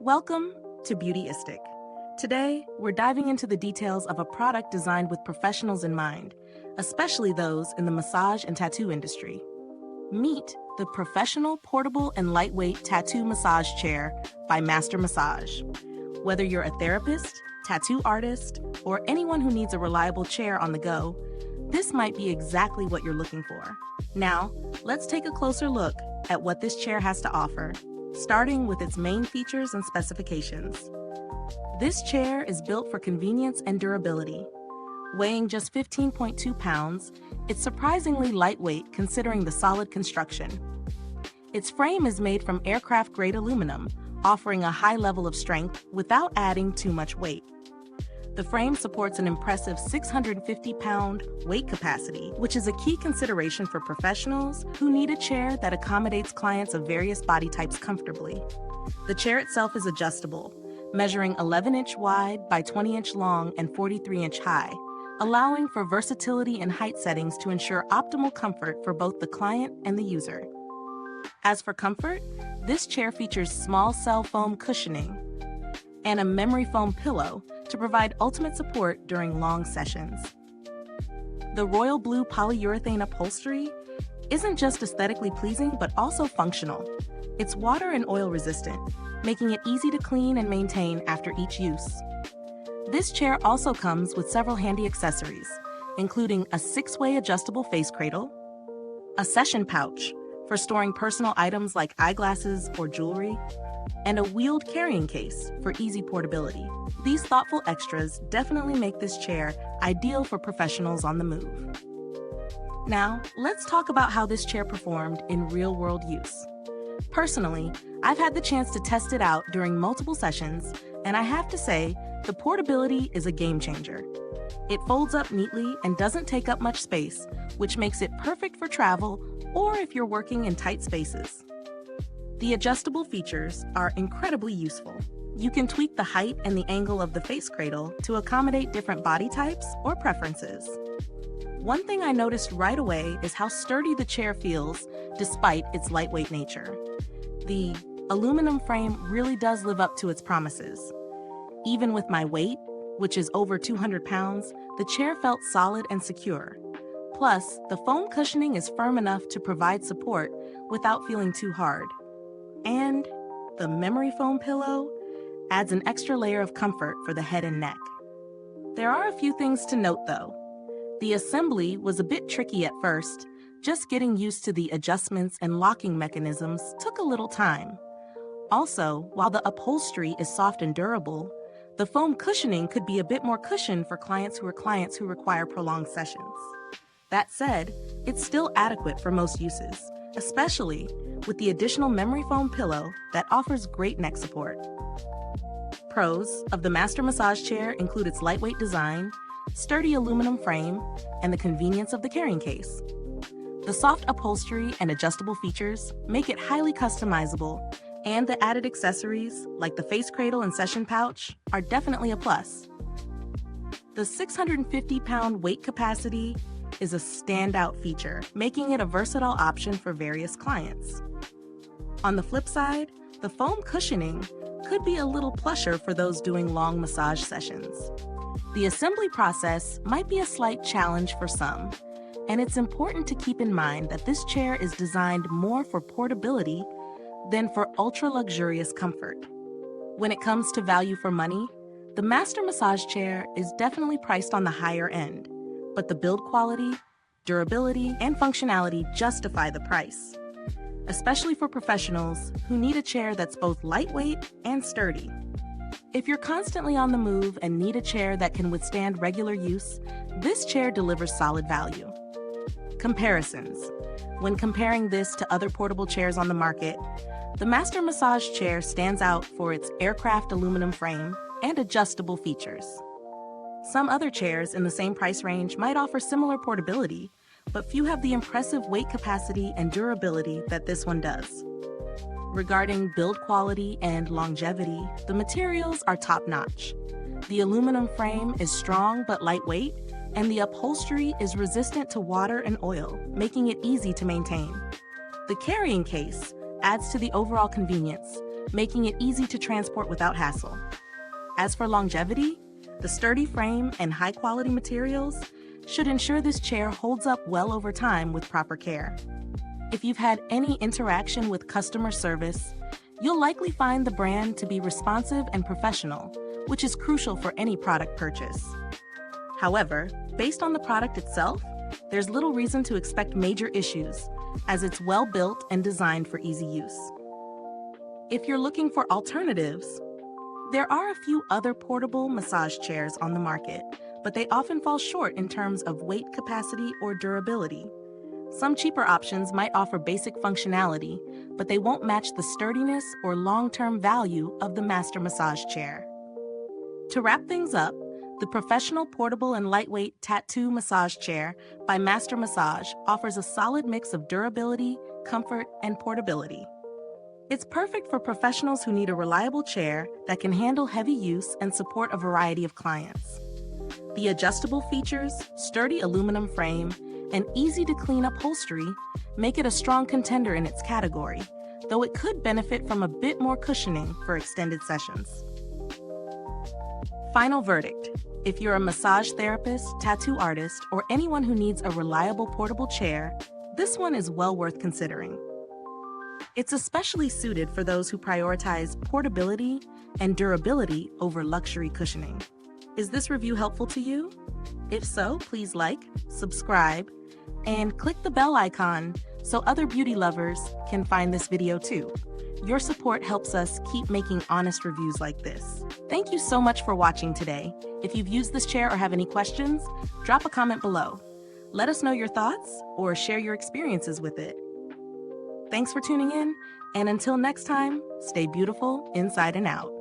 Welcome to Beautyistic. Today, we're diving into the details of a product designed with professionals in mind, especially those in the massage and tattoo industry. Meet the Professional Portable and Lightweight Tattoo Massage Chair by Master Massage. Whether you're a therapist, tattoo artist, or anyone who needs a reliable chair on the go, this might be exactly what you're looking for. Now, let's take a closer look at what this chair has to offer, starting with its main features and specifications. This chair is built for convenience and durability. Weighing just 15.2 pounds, it's surprisingly lightweight considering the solid construction. Its frame is made from aircraft-grade aluminum, offering a high level of strength without adding too much weight. The frame supports an impressive 650-pound weight capacity, which is a key consideration for professionals who need a chair that accommodates clients of various body types comfortably. The chair itself is adjustable, measuring 11-inch wide by 20-inch long and 43-inch high, allowing for versatility in height settings to ensure optimal comfort for both the client and the user. As for comfort, this chair features small cell foam cushioning and a memory foam pillow to provide ultimate support during long sessions. The royal blue polyurethane upholstery isn't just aesthetically pleasing but also functional. It's water and oil resistant, making it easy to clean and maintain after each use. This chair also comes with several handy accessories, including a 6-way adjustable face cradle, a session pouch for storing personal items like eyeglasses or jewelry, and a wheeled carrying case for easy portability. These thoughtful extras definitely make this chair ideal for professionals on the move. Now, let's talk about how this chair performed in real-world use. Personally, I've had the chance to test it out during multiple sessions, and I have to say, the portability is a game changer. It folds up neatly and doesn't take up much space, which makes it perfect for travel or if you're working in tight spaces. The adjustable features are incredibly useful. You can tweak the height and the angle of the face cradle to accommodate different body types or preferences. One thing I noticed right away is how sturdy the chair feels despite its lightweight nature. The aluminum frame really does live up to its promises. Even with my weight, which is over 200 pounds, the chair felt solid and secure. Plus, the foam cushioning is firm enough to provide support without feeling too hard. And the memory foam pillow adds an extra layer of comfort for the head and neck. There are a few things to note though. The assembly was a bit tricky at first. Just getting used to the adjustments and locking mechanisms took a little time. Also, while the upholstery is soft and durable, the foam cushioning could be a bit more cushioned for clients who require prolonged sessions. That said, it's still adequate for most uses, especially with the additional memory foam pillow that offers great neck support. Pros of the Master Massage Chair include its lightweight design, sturdy aluminum frame, and the convenience of the carrying case. The soft upholstery and adjustable features make it highly customizable, and the added accessories, like the face cradle and session pouch, are definitely a plus. The 650-pound weight capacity is a standout feature, making it a versatile option for various clients. On the flip side, the foam cushioning could be a little plusher for those doing long massage sessions. The assembly process might be a slight challenge for some, and it's important to keep in mind that this chair is designed more for portability than for ultra-luxurious comfort. When it comes to value for money, the Master Massage Chair is definitely priced on the higher end, but the build quality, durability, and functionality justify the price, especially for professionals who need a chair that's both lightweight and sturdy. If you're constantly on the move and need a chair that can withstand regular use, this chair delivers solid value. Comparisons. When comparing this to other portable chairs on the market, the Master Massage Chair stands out for its aircraft aluminum frame and adjustable features. Some other chairs in the same price range might offer similar portability, but few have the impressive weight capacity and durability that this one does. Regarding build quality and longevity, the materials are top-notch. The aluminum frame is strong but lightweight, and the upholstery is resistant to water and oil, making it easy to maintain. The carrying case adds to the overall convenience, making it easy to transport without hassle. As for longevity, the sturdy frame and high-quality materials should ensure this chair holds up well over time with proper care. If you've had any interaction with customer service, you'll likely find the brand to be responsive and professional, which is crucial for any product purchase. However, based on the product itself, there's little reason to expect major issues, as it's well built and designed for easy use. If you're looking for alternatives, there are a few other portable massage chairs on the market, but they often fall short in terms of weight capacity or durability. Some cheaper options might offer basic functionality, but they won't match the sturdiness or long-term value of the Master Massage Chair. To wrap things up, the professional portable and lightweight tattoo massage chair by Master Massage offers a solid mix of durability, comfort, and portability. It's perfect for professionals who need a reliable chair that can handle heavy use and support a variety of clients. The adjustable features, sturdy aluminum frame, and easy-to-clean upholstery make it a strong contender in its category, though it could benefit from a bit more cushioning for extended sessions. Final verdict: if you're a massage therapist, tattoo artist, or anyone who needs a reliable portable chair, this one is well worth considering. It's especially suited for those who prioritize portability and durability over luxury cushioning. Is this review helpful to you? If so, please like, subscribe, and click the bell icon so other beauty lovers can find this video too. Your support helps us keep making honest reviews like this. Thank you so much for watching today. If you've used this chair or have any questions, drop a comment below. Let us know your thoughts or share your experiences with it. Thanks for tuning in, and until next time, stay beautiful inside and out.